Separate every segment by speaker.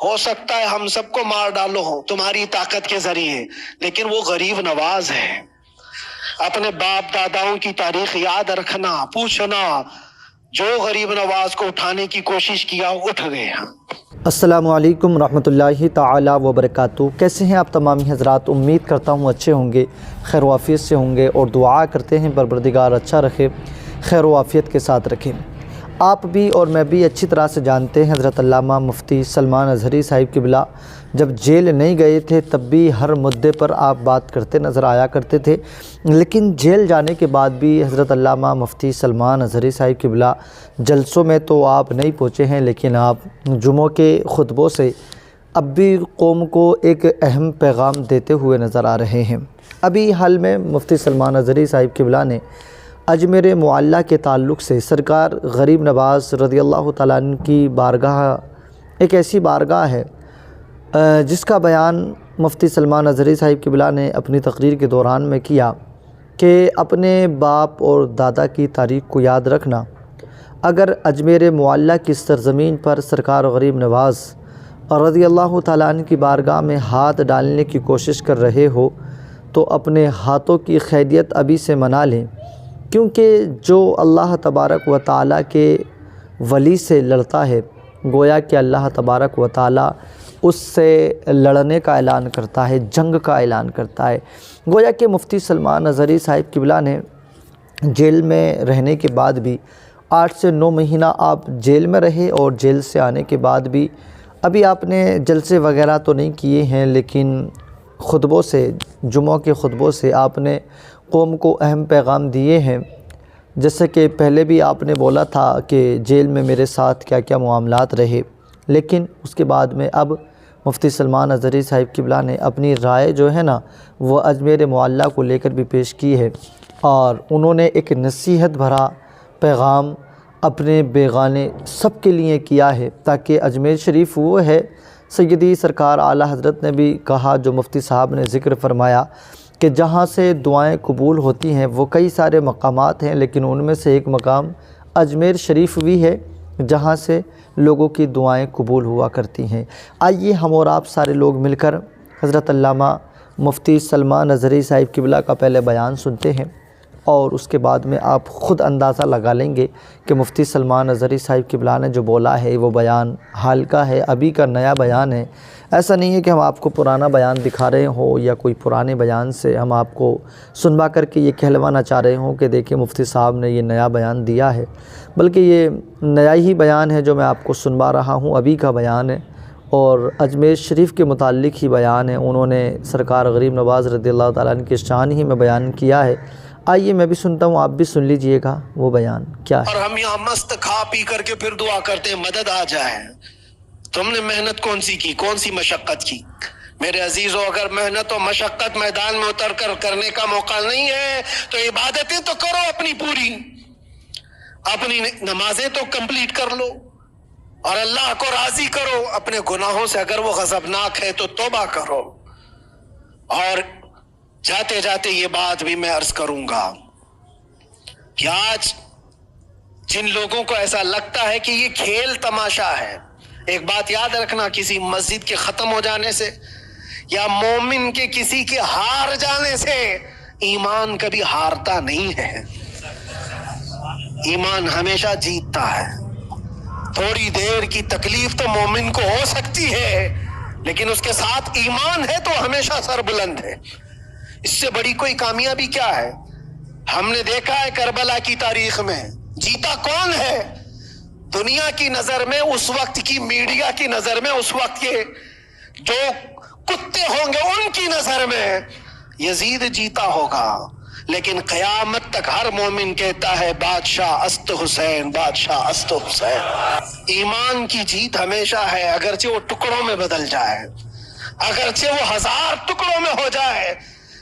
Speaker 1: ہو سکتا ہے ہم سب کو مار ڈالو تمہاری طاقت کے ذریعے، لیکن وہ غریب نواز ہے۔ اپنے باپ داداؤں کی تاریخ یاد رکھنا، پوچھنا، جو غریب نواز کو اٹھانے کی کوشش کیا اٹھ گئے۔
Speaker 2: السلام علیکم ورحمۃ اللہ تعالی وبرکاتہ۔ کیسے ہیں آپ تمامی حضرات؟ امید کرتا ہوں اچھے ہوں گے، خیر و عافیت سے ہوں گے، اور دعا کرتے ہیں پروردگار اچھا رکھے، خیر و عافیت کے ساتھ رکھے۔ آپ بھی اور میں بھی اچھی طرح سے جانتے ہیں حضرت علامہ مفتی سلمان اظہری صاحب قبلہ جب جیل نہیں گئے تھے تب بھی ہر مدعے پر آپ بات کرتے نظر آیا کرتے تھے، لیکن جیل جانے کے بعد بھی حضرت علامہ مفتی سلمان اظہری صاحب قبلہ جلسوں میں تو آپ نہیں پہنچے ہیں، لیکن آپ جمعوں کے خطبوں سے اب بھی قوم کو ایک اہم پیغام دیتے ہوئے نظر آ رہے ہیں۔ ابھی حال میں مفتی سلمان اظہری صاحب قبلہ نے اجمیر معلیٰ کے تعلق سے سرکار غریب نواز رضی اللہ تعالیٰ عنہ کی بارگاہ، ایک ایسی بارگاہ ہے جس کا بیان مفتی سلمان اظہری صاحب قبلہ نے اپنی تقریر کے دوران میں کیا کہ اپنے باپ اور دادا کی تاریخ کو یاد رکھنا۔ اگر اجمیر معلیٰ کی سرزمین پر سرکار غریب نواز رضی اللہ تعالیٰ عنہ کی بارگاہ میں ہاتھ ڈالنے کی کوشش کر رہے ہو تو اپنے ہاتھوں کی خیریت ابھی سے منا لیں، کیونکہ جو اللہ تبارک و تعالیٰ کے ولی سے لڑتا ہے گویا کہ اللہ تبارک و تعالیٰ اس سے لڑنے کا اعلان کرتا ہے، جنگ کا اعلان کرتا ہے۔ گویا کہ مفتی سلمان اظہری صاحب قبلہ نے جیل میں رہنے کے بعد بھی 8 سے 9 مہینہ آپ جیل میں رہے، اور جیل سے آنے کے بعد بھی ابھی آپ نے جلسے وغیرہ تو نہیں کیے ہیں، لیکن خطبوں سے، جمعوں کے خطبوں سے آپ نے قوم کو اہم پیغام دیے ہیں۔ جیسے کہ پہلے بھی آپ نے بولا تھا کہ جیل میں میرے ساتھ کیا کیا معاملات رہے، لیکن اس کے بعد میں اب مفتی سلمان اظہری صاحب قبلہ نے اپنی رائے جو ہے نا وہ اجمیر معلیٰ کو لے کر بھی پیش کی ہے، اور انہوں نے ایک نصیحت بھرا پیغام اپنے بیگانے سب کے لیے کیا ہے، تاکہ اجمیر شریف وہ ہے، سیدی سرکار اعلیٰ حضرت نے بھی کہا، جو مفتی صاحب نے ذکر فرمایا کہ جہاں سے دعائیں قبول ہوتی ہیں وہ کئی سارے مقامات ہیں، لیکن ان میں سے ایک مقام اجمیر شریف بھی ہے جہاں سے لوگوں کی دعائیں قبول ہوا کرتی ہیں۔ آئیے ہم اور آپ سارے لوگ مل کر حضرت علامہ مفتی سلمان اظہری صاحب قبلہ کا پہلے بیان سنتے ہیں، اور اس کے بعد میں آپ خود اندازہ لگا لیں گے کہ مفتی سلمان اظہری صاحب قبلہ نے جو بولا ہے وہ بیان حال کا ہے، ابھی کا نیا بیان ہے۔ ایسا نہیں ہے کہ ہم آپ کو پرانا بیان دکھا رہے ہوں یا کوئی پرانے بیان سے ہم آپ کو سنوا کر کے یہ کہلوانا چاہ رہے ہوں کہ دیکھیں مفتی صاحب نے یہ نیا بیان دیا ہے، بلکہ یہ نیا ہی بیان ہے جو میں آپ کو سنوا رہا ہوں، ابھی کا بیان ہے، اور اجمیر شریف کے متعلق ہی بیان ہے۔ انہوں نے سرکار غریب نواز رضی اللہ تعالیٰ عنہ کی شان ہی میں بیان کیا ہے۔ آئیے میں بھی سنتا ہوں، آپ بھی سن لیجئے گا وہ بیان کیا ہے۔
Speaker 1: اور ہم یہاں مست کھا پی کر کے پھر دعا کرتے ہیں مدد آ جائے۔ تم نے محنت کون سی کی، کون سی مشقت کی؟ میرے عزیزوں، اگر محنت و مشقت میدان میں اتر کر کرنے کا موقع نہیں ہے تو عبادتیں تو کرو اپنی پوری، اپنی نمازیں تو کمپلیٹ کر لو اور اللہ کو راضی کرو۔ اپنے گناہوں سے اگر وہ غضبناک ہے تو توبہ کرو۔ اور جاتے جاتے یہ بات بھی میں عرض کروں گا کہ آج جن لوگوں کو ایسا لگتا ہے کہ یہ کھیل تماشا ہے، ایک بات یاد رکھنا، کسی مسجد کے ختم ہو جانے سے یا مومن کے کسی کے ہار جانے سے ایمان کبھی ہارتا نہیں ہے، ایمان ہمیشہ جیتتا ہے۔ تھوڑی دیر کی تکلیف تو مومن کو ہو سکتی ہے، لیکن اس کے ساتھ ایمان ہے تو ہمیشہ سر بلند ہے۔ اس سے بڑی کوئی کامیابی کیا ہے؟ ہم نے دیکھا ہے کربلا کی تاریخ میں جیتا کون ہے؟ دنیا کی نظر میں، اس وقت کی میڈیا کی نظر میں، اس وقت کے جو کتے ہوں گے ان کی نظر میں یزید جیتا ہوگا، لیکن قیامت تک ہر مومن کہتا ہے بادشاہ است حسین، بادشاہ است حسین۔ ایمان کی جیت ہمیشہ ہے، اگرچہ وہ ٹکڑوں میں بدل جائے، اگرچہ وہ 1000 ٹکڑوں میں ہو جائے۔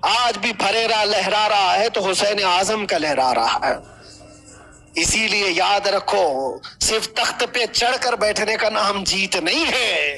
Speaker 1: آج بھی پھریرا لہرا رہا ہے تو حسین اعظم کا لہرا رہا ہے۔ اسی لیے یاد رکھو، صرف تخت پہ چڑھ کر بیٹھنے کا نام جیت نہیں ہے۔